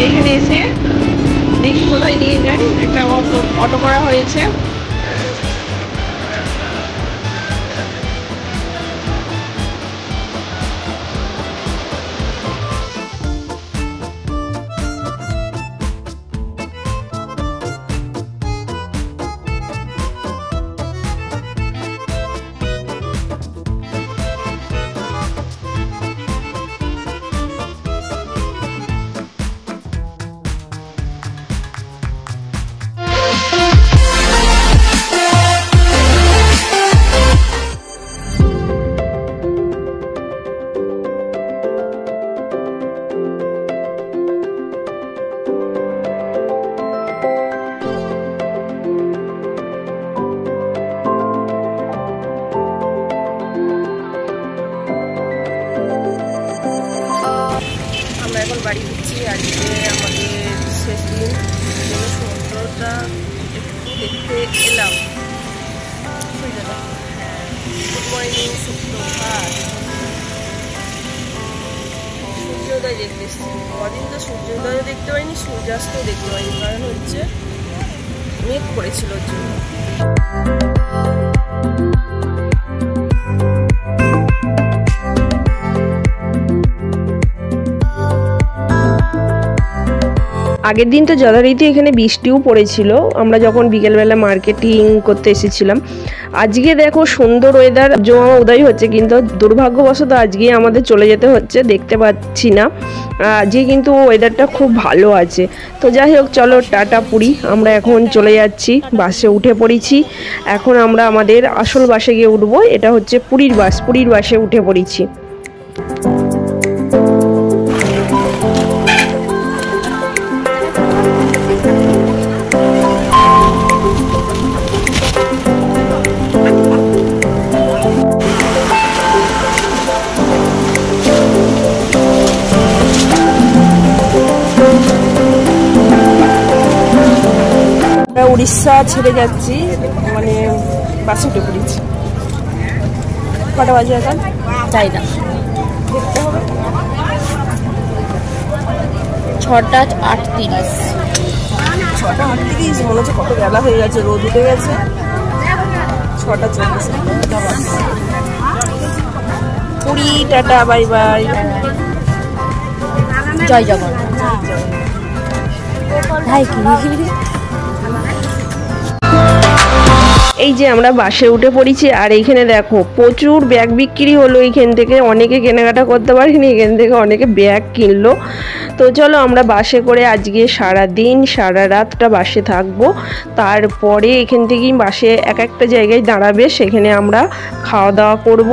এখানে এসে দেখি কোথায় নিয়ে যাই, একটা অটো করা হয়েছে। এখন বাড়ি দিচ্ছি। আজকে আমাদের শেষ দিন, সমুদ্রটা একটু দেখতে এলাম। গুড মর্নিং, সুপ্রভাত। সূর্যোদয় দেখতে এসেছি। কদিন তো সূর্যোদয় দেখতে পাইনি, সূর্যাস্তও দেখতে পাইনি, কারণ হচ্ছে মেঘ পড়েছিল ওর জন্য। আগের দিন তো যথারীতি এখানে বৃষ্টিও পড়েছিল, আমরা যখন বিকেলবেলা মার্কেটিং করতে এসেছিলাম। আজকে দেখো সুন্দর ওয়েদার জমা উদয় হচ্ছে, কিন্তু দুর্ভাগ্যবশত আজকে আমাদের চলে যেতে হচ্ছে, দেখতে পাচ্ছি না। আজকে কিন্তু ওয়েদারটা খুব ভালো আছে। তো যাই হোক, চলো টাটা পুরী। আমরা এখন চলে যাচ্ছি, বাসে উঠে পড়েছি। এখন আমরা আমাদের আসল বাসে গিয়ে উঠবো। এটা হচ্ছে পুরীর বাস, পুরীর বাসে উঠে পড়েছি। উড়িষ্যা ছেড়ে যাচ্ছি, মানে বাসে উঠে পড়েছি। কটা বাজে এখন যাই না, দেখতে হবে। 6:38। 6:38 মনে হচ্ছে কত বেলা হয়ে গেছে, রোদ উঠে গেছে। 6:40। পুরী, টাটা, বাই বাই, জয় জগন্নাথ। এই যে আমরা বাসে উঠে পড়েছি, আর এইখানে দেখো প্রচুর ব্যাগ বিক্রি হলো। এইখান থেকে অনেকে কেনাকাটা করতে পারেনি, এখান থেকে অনেকে ব্যাগ কিনলো। তো চলো আমরা বাসে করে আজকে সারা দিন সারা রাতটা বাসে থাকবো। তারপরে এখান থেকেই বাসে এক একটা জায়গায় দাঁড়াবে, সেখানে আমরা খাওয়া দাওয়া করব।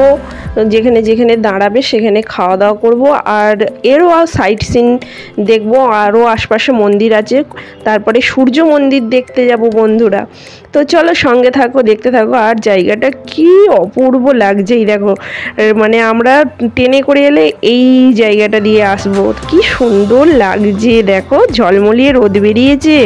যেখানে যেখানে দাঁড়াবে সেখানে খাওয়া দাওয়া করব। আর এরও সাইট সিন দেখবো, আরও আশপাশে মন্দির আছে। তারপরে সূর্য মন্দির দেখতে যাব বন্ধুরা। তো চলো সঙ্গে থাকো, দেখতে থাকো। আর জায়গাটা কি অপূর্ব লাগছে, এই দেখো, মানে আমরা ট্রেনে করে এলে এই জায়গাটা দিয়ে আসবো, কি সুন্দর লাগছে। দেখো ঝলমলিয়ে রোদ বেরিয়েছে।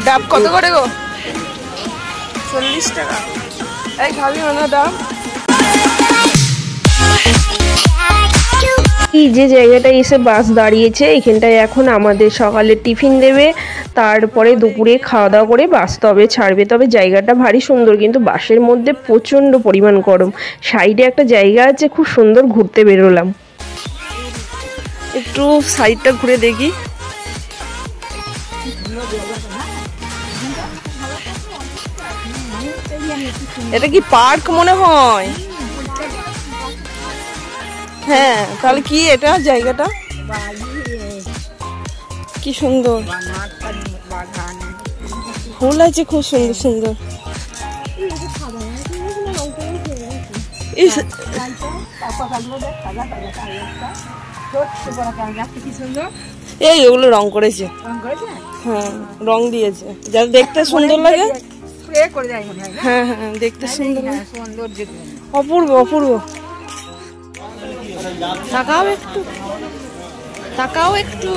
ডাব কত করে গো? 40 টাকা। এই খাবি না ডাব? এই যে জায়গাটায় এসে বাস দাঁড়িয়েছে, এখানটায় এখন আমাদের সকালে টিফিন দেবে, তারপরে দুপুরে খাওয়া দাওয়া করে বাস তবে ছাড়বে। তবে জায়গাটা ভারী সুন্দর, কিন্তু বাসের মধ্যে প্রচণ্ড পরিমাণ গরম। সাইডে একটা জায়গা আছে, খুব সুন্দর, ঘুরতে বেরোলাম। একটু সাইডটা ঘুরে দেখি। এটা কি পার্ক মনে হয়? হ্যাঁ, তাহলে কি এটা জায়গাটা কি সুন্দর, ফুল আছে খুব সুন্দর সুন্দর। এই ওগুলো রং করেছে, হ্যাঁ রং দিয়েছে, যা দেখতে সুন্দর লাগে। হ্যাঁ হ্যাঁ, দেখতে সুন্দর, অপূর্ব অপূর্ব। তাকাও একটু, তাকাও একটু।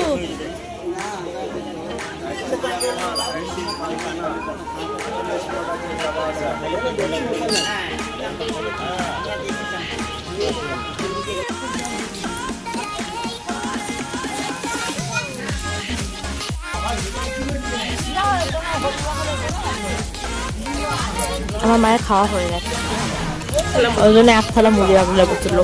আমার মায়ের খাওয়া হয়ে গেছে, ওই জন্য এক থালা মুড়ি রাখলে করছিল।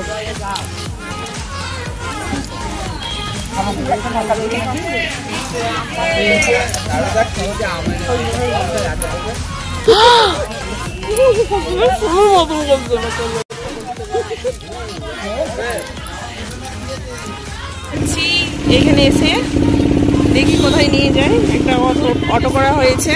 এখানে এসে দেখি কোথায় নিয়ে যায়, একটা অটো করা হয়েছে।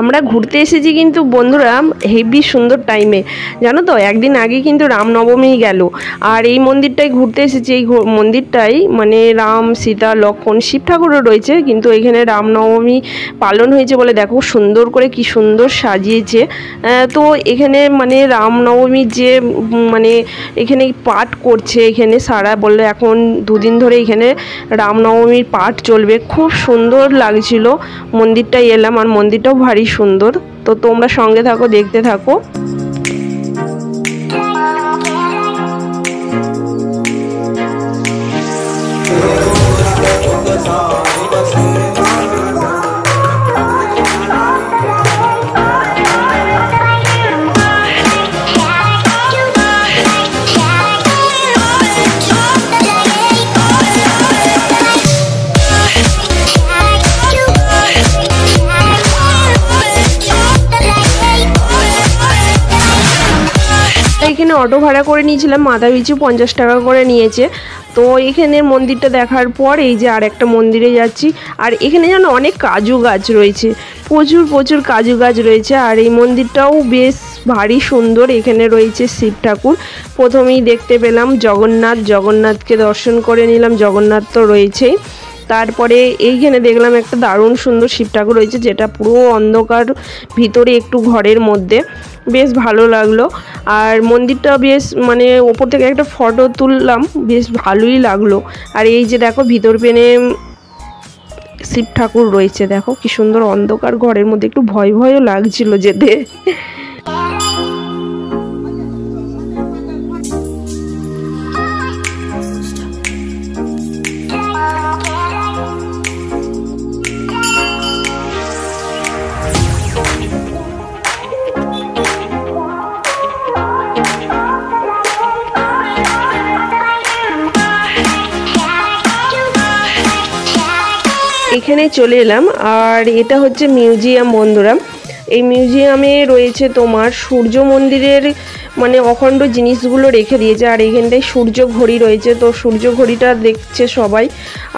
আমরা ঘুরতে এসেছি কিন্তু বন্ধুরা হেভি সুন্দর টাইমে, জানো তো। একদিন আগে কিন্তু রামনবমী গেল, আর এই মন্দিরটাই ঘুরতে এসেছি। এই মন্দিরটাই মানে রাম, সীতা, লক্ষ্মণ, শিব ঠাকুরও রয়েছে, কিন্তু এখানে রামনবমী পালন হয়েছে বলে দেখো সুন্দর করে কি সুন্দর সাজিয়েছে। তো এখানে মানে রামনবমীর যে মানে এখানে পাঠ করছে, এখানে সারা বললে এখন দুদিন ধরে এখানে রামনবমীর পাঠ চলবে। খুব সুন্দর লাগছিল মন্দিরটায় এলাম, আর মন্দিরটাও ভারী সুন্দর। তো তোমরা সঙ্গে থাকো, দেখতে থাকো। এখানে অটো ভাড়া করে নিয়েছিলাম, মাথা পিছু 50 টাকা করে নিয়েছে। তো এখানে মন্দিরটা দেখার পর এই যে আর একটা মন্দিরে যাচ্ছি। আর এখানে যেন অনেক কাজু গাছ রয়েছে, প্রচুর প্রচুর কাজু গাছ রয়েছে। আর এই মন্দিরটাও বেশ ভারী সুন্দর। এখানে রয়েছে শিব ঠাকুর, প্রথমেই দেখতে পেলাম জগন্নাথকে দর্শন করে নিলাম, জগন্নাথ তো রয়েছেই। তারপরে এইখানে দেখলাম একটা দারুণ সুন্দর শিব ঠাকুর রয়েছে, যেটা পুরো অন্ধকার, ভিতরে একটু ঘরের মধ্যে, বেশ ভালো লাগলো। আর মন্দিরটা বেশ মানে ওপর থেকে একটা ফটো তুললাম, বেশ ভালোই লাগলো। আর এই যে দেখো ভিতর পেনে শিব ঠাকুর রয়েছে, দেখো কি সুন্দর অন্ধকার ঘরের মধ্যে, একটু ভয় ভয়ও লাগছিল যেতে। এখানে চলে এলাম, আর এটা হচ্ছে মিউজিয়াম বন্ধুরা। এই মিউজিয়ামে রয়েছে তোমার সূর্য মন্দিরের মানে অখণ্ড জিনিসগুলো রেখে দিয়েছে। আর এখানটায় সূর্য ঘড়ি রয়েছে, তো সূর্য ঘড়িটা দেখছে সবাই,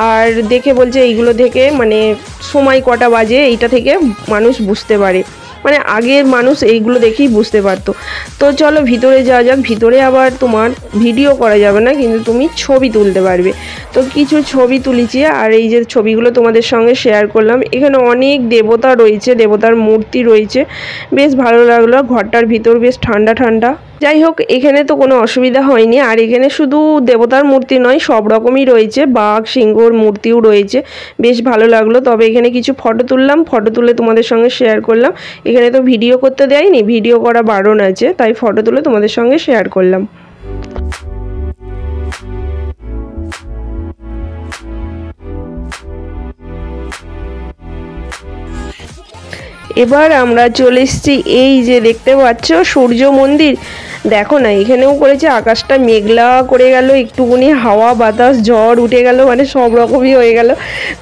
আর দেখে বলছে এইগুলো থেকে মানে সময় কটা বাজে এইটা থেকে মানুষ বুঝতে পারে। মানে আগের মানুষ এইগুলো দেখেই বুঝতে পারতো। তো চলো ভিতরে যাওয়া যাক। ভিতরে আবার তোমার ভিডিও করা যাবে না, কিন্তু তুমি ছবি তুলতে পারবে। তো কিছু ছবি তুলেছি, আর এই যে ছবিগুলো তোমাদের সঙ্গে শেয়ার করলাম। এখানে অনেক দেবতা রয়েছে, দেবতার মূর্তি রয়েছে, বেশ ভালো লাগলো। ঘরটার ভিতর বেশ ঠান্ডা ঠান্ডা। যাই হোক, এখানে তো কোনো অসুবিধা হয়নি। আর এখানে শুধু দেবতার মূর্তি নয়, সব রকমই রয়েছে, বাঘ সিংহর মূর্তিও রয়েছে, বেশ ভালো লাগলো। তবে এখানে কিছু ফটো তুললাম, ফটো তুলে তোমাদের সঙ্গে শেয়ার করলাম। এখানে তো ভিডিও করতে দেয়নি, ভিডিও করা বারণ আছে, তাই ফটো তুলে তোমাদের সঙ্গে শেয়ার করলাম। এবার আমরা চলে এসেছি, এই যে দেখতে পাচ্ছ সূর্য মন্দির। দেখো না, এখানেও করেছে, আকাশটা মেঘলা করে গেল, একটুখানি হাওয়া বাতাস ঝড় উঠে গেল, মানে সব রকমই হয়ে গেল।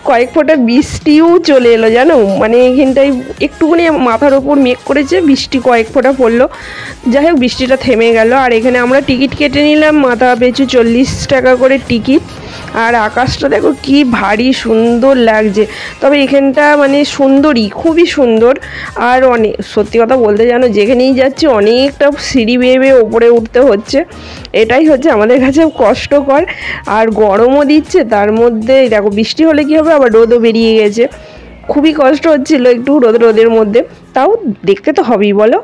কয়েক ফোঁটা বৃষ্টিও চলে এলো জানো, মানে এখানটায় একটুখানি মাথার ওপর মেঘ করেছে, বৃষ্টি কয়েক ফোঁটা পড়লো। যাই হোক, বৃষ্টিটা থেমে গেল। আর এখানে আমরা টিকিট কেটে নিলাম, মাথা পিছু 40 টাকা করে টিকিট। আর আকাশটা দেখো কি ভারী সুন্দর লাগছে। তবে এখানটা মানে সুন্দরই, খুবই সুন্দর। আর অনেক, সত্যি কথা বলতে জানো, যেখানেই যাচ্ছি অনেকটা সিঁড়ি বেয়ে বেয়ে ওপরে উঠতে হচ্ছে, এটাই হচ্ছে আমাদের কাছে কষ্টকর। আর গরমও দিচ্ছে, তার মধ্যে দেখো বৃষ্টি হলে কী হবে, আবার রোদও বেরিয়ে গেছে, খুবই কষ্ট হচ্ছিল একটু রোদের মধ্যে। তাও দেখতে তো হবেই, বলো,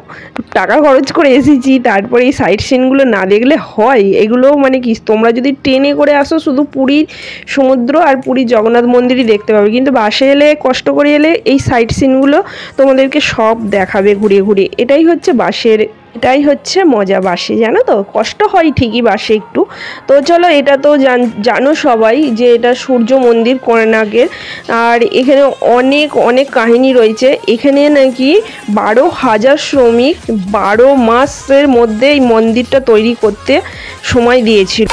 টাকা খরচ করে এসেছি, তারপরে এই সাইট সিনগুলো না দেখলে হয়? এগুলো মানে কি, তোমরা যদি ট্রেনে করে আসো শুধু পুরীর সমুদ্র আর পুরীর জগন্নাথ মন্দিরই দেখতে পাবে, কিন্তু বাসে এলে, কষ্ট করে এলে এই সাইট সিনগুলো তোমাদেরকে সব দেখাবে ঘুরিয়ে ঘুরিয়ে। এটাই হচ্ছে মজা বাসে, জানো তো, কষ্ট হয় ঠিকই বাসে একটু। তো চলো, এটা তো জানো সবাই যে এটা সূর্য মন্দির কোণার্কের। আর এখানে অনেক অনেক কাহিনী রয়েছে। এখানে নাকি 12,000 শ্রমিক 12 মাসের মধ্যে এই মন্দিরটা তৈরি করতে সময় দিয়েছিল।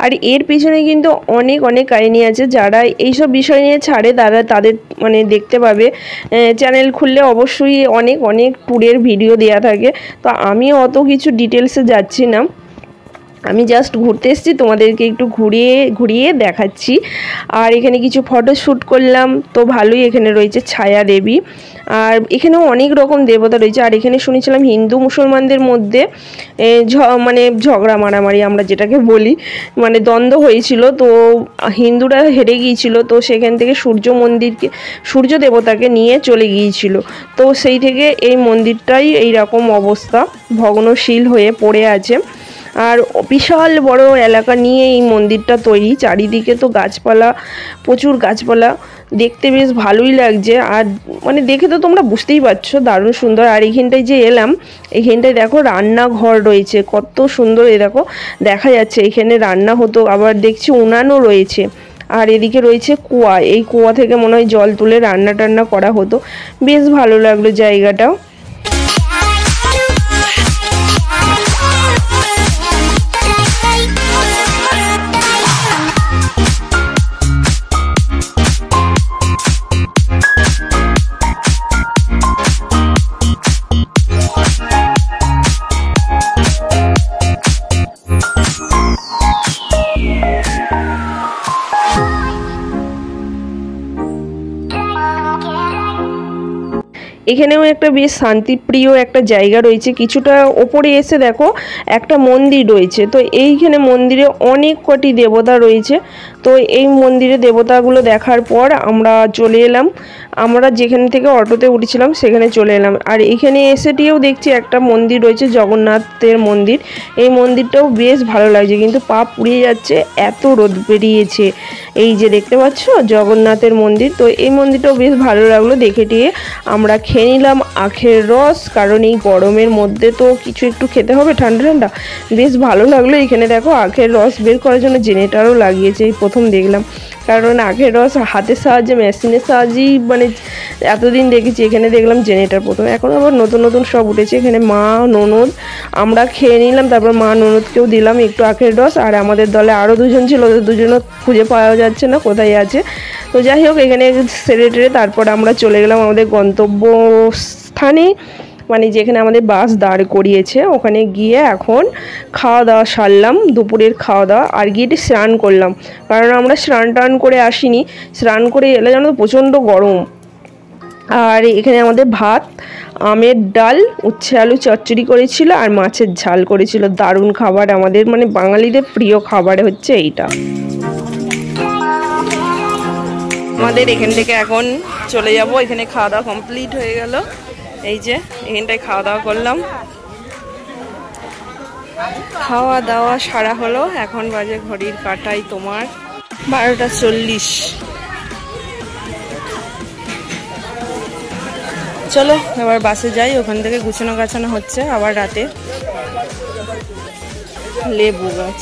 আর এর পিছনে কিন্তু অনেক অনেক কাহিনী আছে। যারা এইসব বিষয় নিয়ে ছাড়ে তাদের মানে দেখতে পাবে, চ্যানেল খুললে অবশ্যই অনেক অনেক ট্যুরের ভিডিও দেওয়া থাকে। তো আমি অত কিছু ডিটেলসে যাচ্ছি না, আমি জাস্ট ঘুরতে এসেছি, তোমাদেরকে একটু ঘুরিয়ে দেখাচ্ছি। আর এখানে কিছু ফটো শ্যুট করলাম, তো ভালোই। এখানে রয়েছে ছায়া দেবী, আর এখানেও অনেক রকম দেবতা রয়েছে। আর এখানে শুনেছিলাম হিন্দু মুসলমানদের মধ্যে মানে ঝগড়া মারামারি আমরা যেটাকে বলি, মানে দ্বন্দ্ব হয়েছিল, তো হিন্দুরা হেরে গিয়েছিল, তো সেখান থেকে সূর্য দেবতাকে নিয়ে চলে গিয়েছিল। তো সেই থেকে এই মন্দিরটাই এই রকম অবস্থা, ভগ্নশীল হয়ে পড়ে আছে। আর বিশাল বড় এলাকা নিয়ে এই মন্দিরটা তৈরি, চারিদিকে তো গাছপালা, প্রচুর গাছপালা, দেখতে বেশ ভালোই লাগছে। আর মানে দেখে তো তোমরা বুঝতেই পারছো দারুণ সুন্দর। আর এইখানটায় যে এলাম, এইখানটায় দেখো রান্নাঘর রয়েছে, কত সুন্দর, এ দেখো দেখা যাচ্ছে এখানে রান্না হতো। আবার দেখছি উনানও রয়েছে। আর এদিকে রয়েছে কুয়া, এই কুয়া থেকে মনে হয় জল তুলে রান্না টান্না করা হতো। বেশ ভালো লাগলো জায়গাটা। এখানেও একটা বেশ শান্তিপ্রিয় একটা জায়গা রয়েছে। কিছুটা ওপরে এসে দেখো একটা মন্দির রয়েছে, তো এইখানে মন্দিরে অনেক কটি দেবতা রয়েছে। তো এই মন্দিরে দেবতাগুলো দেখার পর আমরা চলে এলাম, আমরা যেখান থেকে অটোতে উঠেছিলাম সেখানে চলে এলাম। আর এখানে এসেটিও দেখছি একটা মন্দির রয়েছে, জগন্নাথের মন্দির। এই মন্দিরটাও বেশ ভালো লাগছে, কিন্তু পা পুড়িয়ে যাচ্ছে, এত রোদ বেরিয়েছে। এই যে দেখতে পাচ্ছ জগন্নাথের মন্দির, তো এই মন্দিরটাও বেশ ভালো লাগলো দেখে টিয়ে। আমরা খেয়ে নিলাম আখের রস, কারণ এই গরমের মধ্যে তো কিছু একটু খেতে হবে ঠান্ডা ঠান্ডা, বেশ ভালো লাগলো। এখানে দেখো আখের রস বের করার জন্য জেনারেটরও লাগিয়েছে, এই প্রথম দেখলাম। কারণ আখের রস হাতের সাহায্যে, মেশিনের সাহায্যেই মানে এতদিন দেখেছি, এখানে দেখলাম জেনারেটর প্রথম। এখন আবার নতুন নতুন সব উঠেছে। এখানে মা ননদ আমরা খেয়ে নিলাম, তারপর মা ননদকেও দিলাম একটু আখের রস। আর আমাদের দলে আরও দুজন ছিল, ওদের দুজনও খুঁজে পাওয়া যাচ্ছে না কোথায় আছে। তো যাই হোক, এখানে সেরে টেরে তারপর আমরা চলে গেলাম আমাদের গন্তব্য স্থানে। মানে যেখানে আমাদের বাস দাঁড় করিয়েছে ওখানে গিয়ে এখন খাওয়া দাওয়া সারলাম, দুপুরের খাওয়া দাওয়া, আর গিয়ে স্নান করলাম, কারণ আমরা স্নান টান করে আসিনি, স্নান করে এলে জানো তো প্রচণ্ড গরম। আর এখানে আমাদের ভাত, আমের ডাল, উচ্ছে আলু চচ্চড়ি করেছিল আর মাছের ঝাল করেছিল। দারুণ খাবার, আমাদের মানে বাঙালিদের প্রিয় খাবার হচ্ছে এইটা। আমাদের এখান থেকে এখন চলে যাব, এখানে খাওয়া দাওয়া কমপ্লিট হয়ে গেল। এই যে এখানটায় খাওয়া দাওয়া করলাম, খাওয়া দাওয়া সারা হলো। এখন বাজে ঘড়ির কাঁটায় তোমার 12:40। চলো এবার বাসে যাই, ওখান থেকে গুছানো গাছানো হচ্ছে আবার রাতে। লেবু গাছ,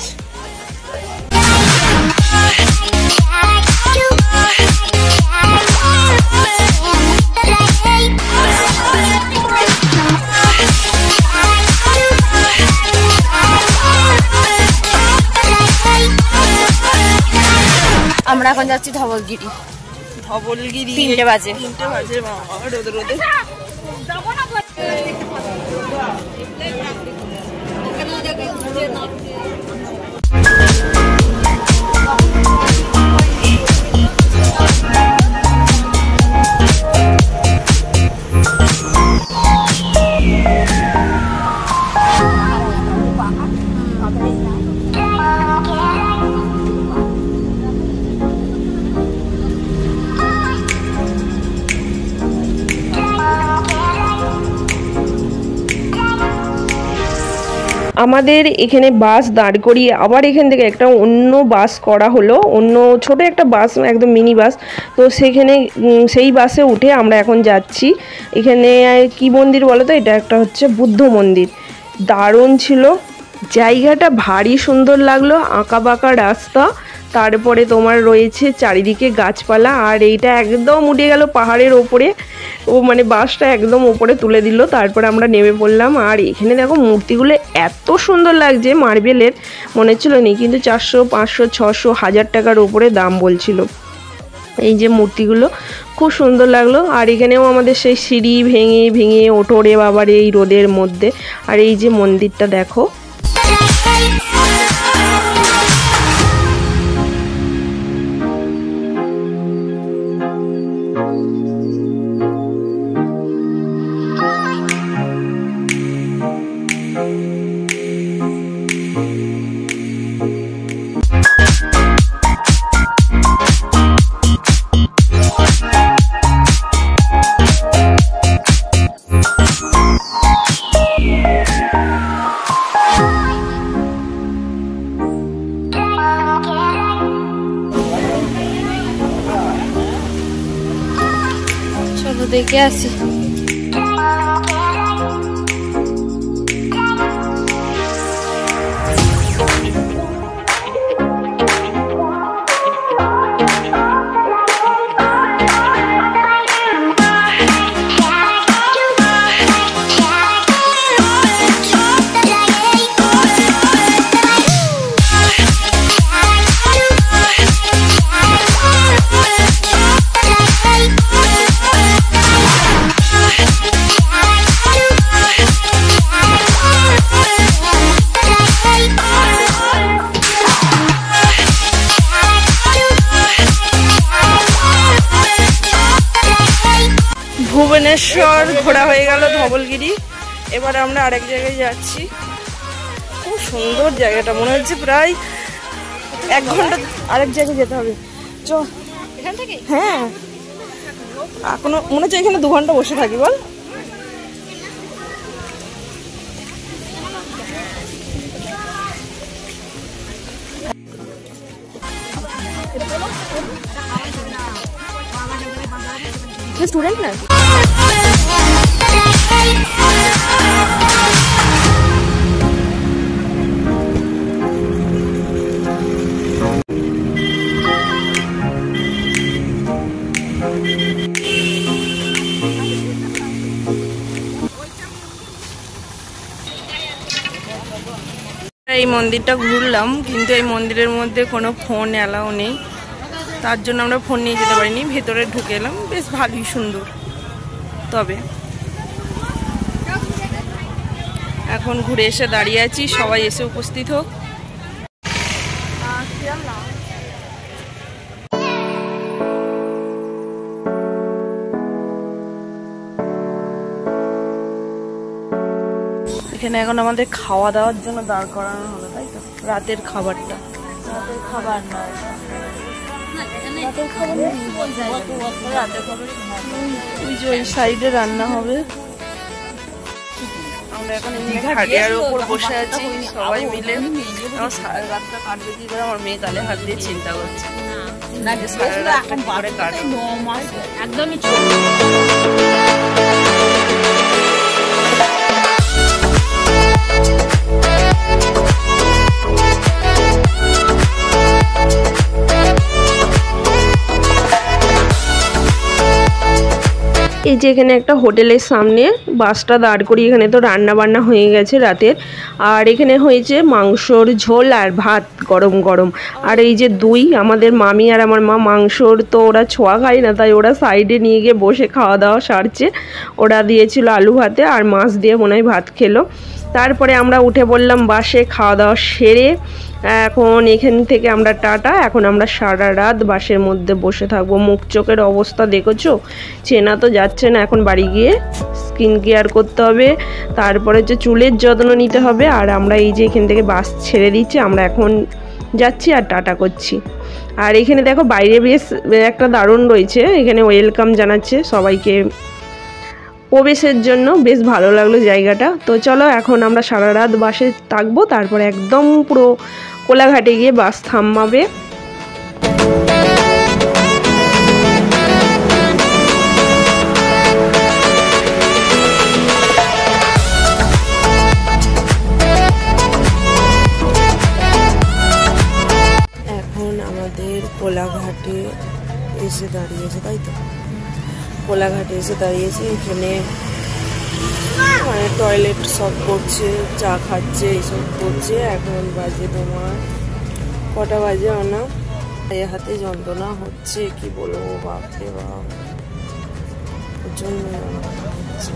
আমরা এখন যাচ্ছি ধবলগিরি। 3টে বাজে। বাবা রোদে রোদে। আমাদের এখানে বাস দাঁড় করিয়ে আবার এখান থেকে একটা অন্য বাস করা হলো, অন্য ছোট একটা বাস, একদম মিনি বাস। তো সেখানে সেই বাসে উঠে আমরা এখন যাচ্ছি। এখানে কি মন্দির বলো তো, এটা একটা হচ্ছে বুদ্ধ মন্দির। দারুণ ছিল জায়গাটা, ভারী সুন্দর লাগলো, আঁকা বাঁকা রাস্তা, তারপরে তোমার রয়েছে চারিদিকে গাছপালা, আর এইটা একদম উঠে গেল পাহাড়ের ওপরে। ও মানে বাসটা একদম ওপরে তুলে দিল, তারপরে আমরা নেমে পড়লাম। আর এখানে দেখো মূর্তিগুলো এত সুন্দর লাগছে, মার্বেলের, মনে হচ্ছিল নেই, কিন্তু 400, 500, 600, 1000 টাকার ওপরে দাম বলছিল। এই যে মূর্তিগুলো খুব সুন্দর লাগলো। আর এখানেও আমাদের সেই সিঁড়ি ভেঙে ভেঙে ওঠো রে বাবার এই রোদের মধ্যে। আর এই যে মন্দিরটা দেখো, দেখে আসি। ভুবনেশ্বর ঘোরা হয়ে গেল, ধবলগিরি। এবার আমরা আরেক জায়গায় যাচ্ছি। খুব সুন্দর জায়গাটা, মনে হচ্ছে প্রায় 1 ঘন্টা আরেক জায়গায় যেতে হবে। চ এখান থেকে। হ্যাঁ, এখনো মনে হচ্ছে এখানে 2 ঘন্টা বসে থাকি বল। স্টুডেন্ট না এই মন্দিরটা ঘুরলাম, কিন্তু এই মন্দিরের মধ্যে কোনো ফোন অ্যালাউ নেই, তার জন্য আমরা ফোন নিয়ে যেতে পারিনি। ভেতরে ঢুকে এলাম, বেশ ভালোই সুন্দর। তবে এখন ঘুরে এসে দাঁড়িয়ে আছি, সবাই এসে উপস্থিত হোক। এখানে এখন আমাদের খাওয়া দাওয়ার জন্য দাঁড় করানো হলো, তাই তো? রাতের খাবারটা, রাতের খাবার নয়, ওই যে ওই সাইডে রান্না হবে। আমরা এখন হাটিয়ার উপর বসে আছি সবাই মিলে। আমার সারা রাতটা কাটবে কি করে, আমার মেয়ে গালে হাত দিয়ে চিন্তা করছে সারা রাতটা কি করে কাটবে। একদমই এই যে এখানে একটা হোটেলের সামনে বাসটা দাঁড় করি, এখানে তো রান্না বান্না হয়ে গেছে রাতের। আর এখানে হয়েছে মাংসর ঝোল আর ভাত গরম গরম। আর এই যে দই, আমাদের মামি আর আমার মা মাংসর তো ওরা ছোঁয়া খায় না, তাই ওরা সাইডে নিয়ে গিয়ে বসে খাওয়া দাওয়া সারছে। ওরা দিয়েছিল আলু ভাতে আর মাছ দিয়ে মনে হয় ভাত খেলো। তারপরে আমরা উঠে পড়লাম বাসে, খাওয়া দাওয়া সেরে এখন এখান থেকে আমরা টাটা। এখন আমরা সারা রাত বাসের মধ্যে বসে থাকবো। মুখ চোখের অবস্থা দেখেছো, চেনা তো যাচ্ছে না। এখন বাড়ি গিয়ে স্কিন কেয়ার করতে হবে, তারপরে হচ্ছে চুলের যত্ন নিতে হবে। আর আমরা এই যে এখান থেকে বাস ছেড়ে দিচ্ছি, আমরা এখন যাচ্ছি আর টাটা করছি। আর এখানে দেখো বাইরে বেশ একটা দারুণ রয়েছে, এখানে ওয়েলকাম জানাচ্ছে সবাইকে প্রবেশের জন্য, বেশ ভালো লাগলো জায়গাটা। তো চলো এখন আমরা সারা রাত বাসে থাকবো, তারপরে একদম পুরো কোলাঘাটে গিয়ে বাস থামাবে। এখন আমাদের কোলাঘাটে এসে দাঁড়িয়েছে, তাই তো? কোলাঘাটে এসে দাঁড়িয়েছে, এখানে মানে টয়লেট সব করছে, চা খাচ্ছে, এইসব করছে। এখন বাজে তোমার কটা বাজে না, হাতে যন্ত্রণা হচ্ছে, কি বলবো, বাপরে বাপ, প্রচন্ড যন্ত্রণা হচ্ছে।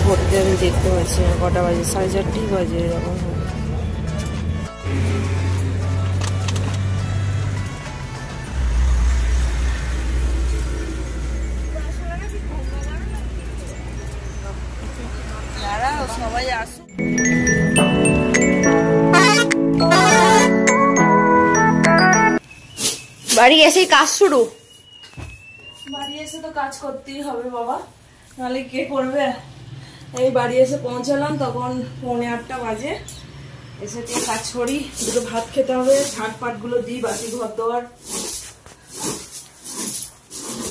ঘুরতে আমি দেখতে পাচ্ছি না কটা বাজে, 4:30 বাজে এরকম। সবাই আসুন। বাড়ি এসেই কাজ শুরু। বাড়ি এসে তো কাজ করতেই হবে বাবা, নাহলে কে করবে। এই বাড়ি এসে পৌঁছালাম তখন 7:45 বাজে। এসে দিয়ে কাজ করি, দুটো ভাত খেতে হবে, ঝাঁটপাট গুলো দিই, বাসি ঘর দেওয়ার।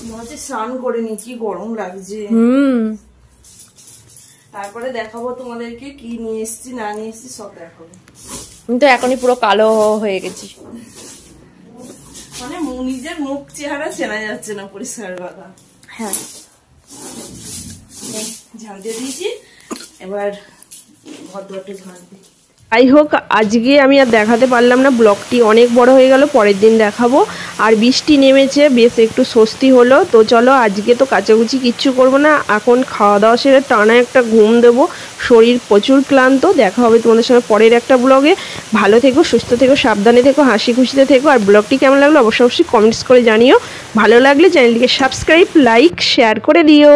মনে হচ্ছে স্নান করে নি, কি গরম লাগছে। তারপরে দেখাবো তোমাদেরকে কি নিয়ে এসছি না নিয়ে এসছি, সব দেখাবো। আমি তো এখনই পুরো কালো হয়ে গেছি, মানে নিজের মুখ চেহারা চেনা যাচ্ছে না, পরিষ্কার কথা। হ্যাঁ, ঝাল দিয়ে দিয়েছি, এবার ঘর দুয়ারটা ঝাল দিই। যাই হোক, আজকে আমি আর দেখাতে পারলাম না, ব্লগটি অনেক বড় হয়ে গেল, পরের দিন দেখাবো। আর বৃষ্টি নেমেছে, বেশ একটু স্বস্তি হলো। তো চলো আজকে তো কাচাকুচি কিচ্ছু করবো না, এখন খাওয়া দাওয়া সেরে টানা একটা ঘুম দেবো, শরীর প্রচুর ক্লান্ত। দেখা হবে তোমাদের সঙ্গে পরের একটা ব্লগে। ভালো থেকো, সুস্থ থেকো, সাবধানে থেকো, হাসি খুশিতে থেকো। আর ব্লগটি কেমন লাগলো অবশ্যই কমেন্টস করে জানিও। ভালো লাগলে চ্যানেলটিকে সাবস্ক্রাইব, লাইক, শেয়ার করে দিও।